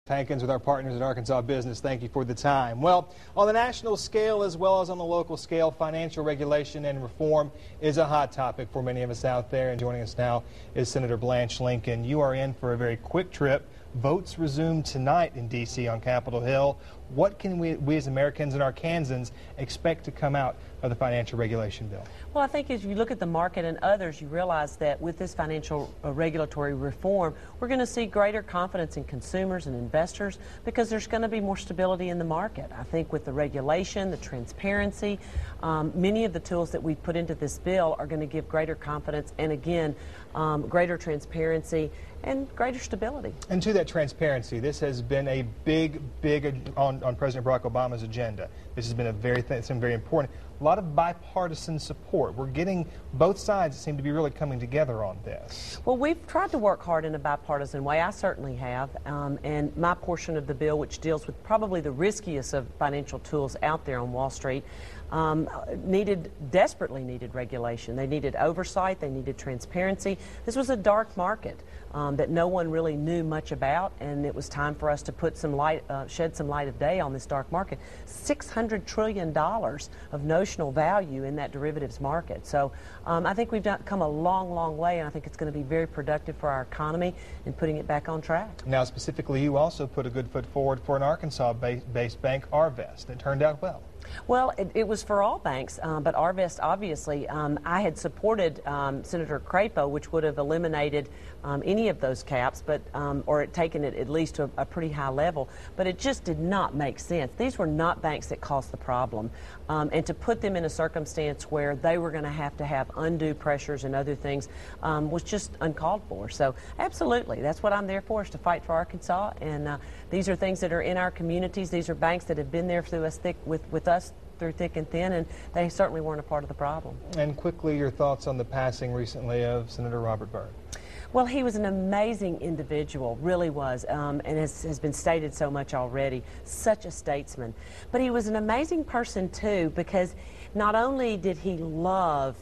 Hankins with our partners at Arkansas Business. Thank you for the time. Well, on the national scale as well as on the local scale, financial regulation and reform is a hot topic for many of us out there. And joining us now is Senator Blanche Lincoln. You are in for a very quick trip. Votes resume tonight in D.C. on Capitol Hill. What can we as Americans and Arkansans expect to come out of the financial regulation bill? Well, I think as you look at the market and others, you realize that with this financial regulatory reform, we're going to see greater confidence in consumers and investors because there's going to be more stability in the market. I think with the regulation, the transparency, many of the tools that we've put into this bill are going to give greater confidence and, again, greater transparency and greater stability. And to that transparency, this has been a big on President Barack Obama's agenda. This has been something very important. A lot of bipartisan support. We're getting both sides that seem to be really coming together on this. Well, we've tried to work hard in a bipartisan way. I certainly have. And my portion of the bill, which deals with probably the riskiest of financial tools out there on Wall Street, desperately needed regulation. They needed oversight. They needed transparency. This was a dark market that no one really knew much about, and it was time for us to put some light, shed some light of day on this dark market. $600 trillion of notional value in that derivatives market. So I think we've come a long way, and I think it's going to be very productive for our economy in putting it back on track. Now, specifically, you also put a good foot forward for an Arkansas-based bank, Arvest. It turned out well. Well, it was for all banks, but Arvest, obviously, I had supported Senator Crapo, which would have eliminated any of those caps, but or taken it at least to a pretty high level. But it just did not make sense. These were not banks that caused the problem, and to put them in a circumstance where they were going to have undue pressures and other things was just uncalled for. So, absolutely, that's what I'm there for, is to fight for Arkansas. And these are things that are in our communities. These are banks that have been there through us with us through thick and thin, and they certainly weren't a part of the problem. And quickly, your thoughts on the passing recently of Senator Robert Byrd? Well, he was an amazing individual, really was, and has been stated so much already. Such a statesman. But he was an amazing person, too, because not only did he love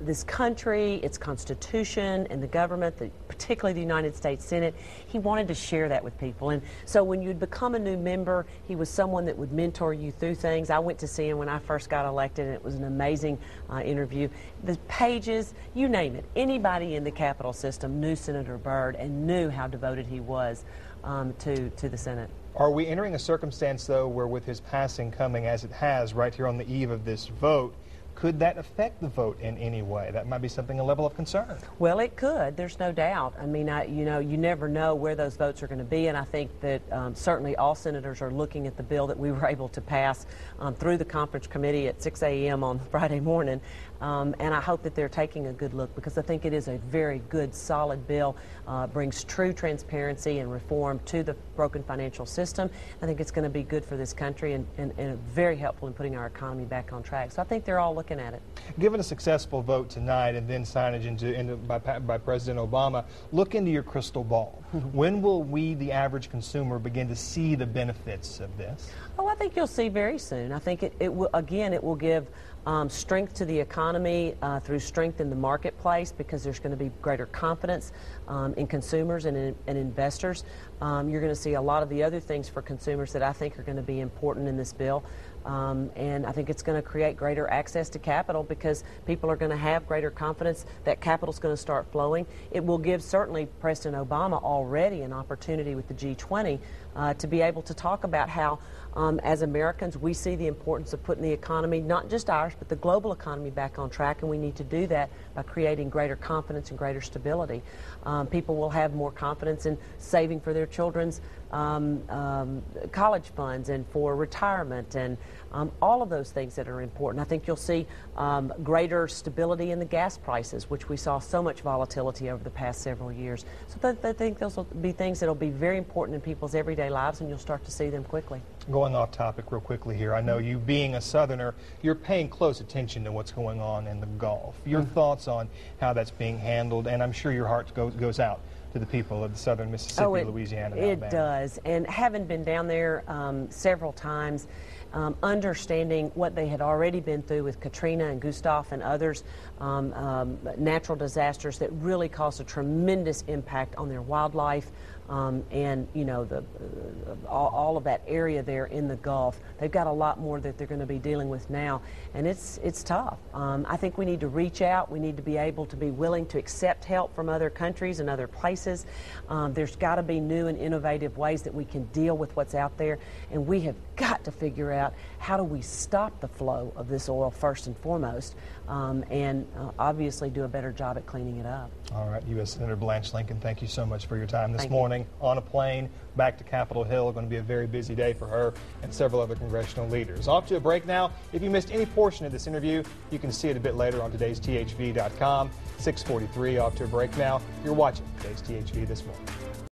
this country, its Constitution, and the government, particularly the United States Senate, he wanted to share that with people. And so when you'd become a new member, he was someone that would mentor you through things. I went to see him when I first got elected, and it was an amazing interview. The pages, you name it, anybody in the Capitol system knew Senator Byrd and knew how devoted he was to the Senate. Are we entering a circumstance, though, where with his passing coming as it has right here on the eve of this vote, could that affect the vote in any way? That might be something, a level of concern. Well, it could. There's no doubt. I mean, you never know where those votes are going to be, and I think that certainly all senators are looking at the bill that we were able to pass through the conference committee at 6 a.m. on Friday morning, and I hope that they're taking a good look, because I think it is a very good, solid bill, brings true transparency and reform to the broken financial system. I think it's going to be good for this country and very helpful in putting our economy back on track. So I think they're all looking at it. Given a successful vote tonight and then signage by President Obama, look into your crystal ball. When will we, the average consumer, begin to see the benefits of this? Oh, I think you'll see very soon. I think it will give strength to the economy through strength in the marketplace, because there's going to be greater confidence in consumers and investors. You're going to see a lot of the other things for consumers that I think are going to be important in this bill. And I think it's going to create greater access to capital, because people are going to have greater confidence that capital's going to start flowing. It will give certainly President Obama already an opportunity with the G20 to be able to talk about how, as Americans, we see the importance of putting the economy, not just ours, but the global economy, back on track, and we need to do that by creating greater confidence and greater stability. People will have more confidence in saving for their children's college funds and for retirement and all of those things that are important. I think you'll see greater stability in the gas prices, which we saw so much volatility over the past several years. So I think those will be things that will be very important in people's everyday lives, and you'll start to see them quickly. Going off topic real quickly here, I know you being a Southerner, you're paying close attention to what's going on in the Gulf. Your thoughts on how that's being handled, and I'm sure your heart goes out to the people of the southern Mississippi, Louisiana, and Alabama. It does, and having been down there several times, understanding what they had already been through with Katrina and Gustav and others, natural disasters that really caused a tremendous impact on their wildlife, and you know all of that area there in the Gulf. They've got a lot more that they're going to be dealing with now, and it's tough. I think we need to reach out. We need to be able to be willing to accept help from other countries and other places. There's got to be new and innovative ways that we can deal with what's out there, and we have got to figure out how do we stop the flow of this oil first and foremost, and obviously do a better job at cleaning it up. All right, U.S. Senator Blanche Lincoln, thank you so much for your time this morning on a plane back to Capitol Hill. Going to be a very busy day for her and several other congressional leaders. Off to a break now. If you missed any portion of this interview, you can see it a bit later on today's THV.com. 6:43, off to a break now. You're watching today's THV This Morning.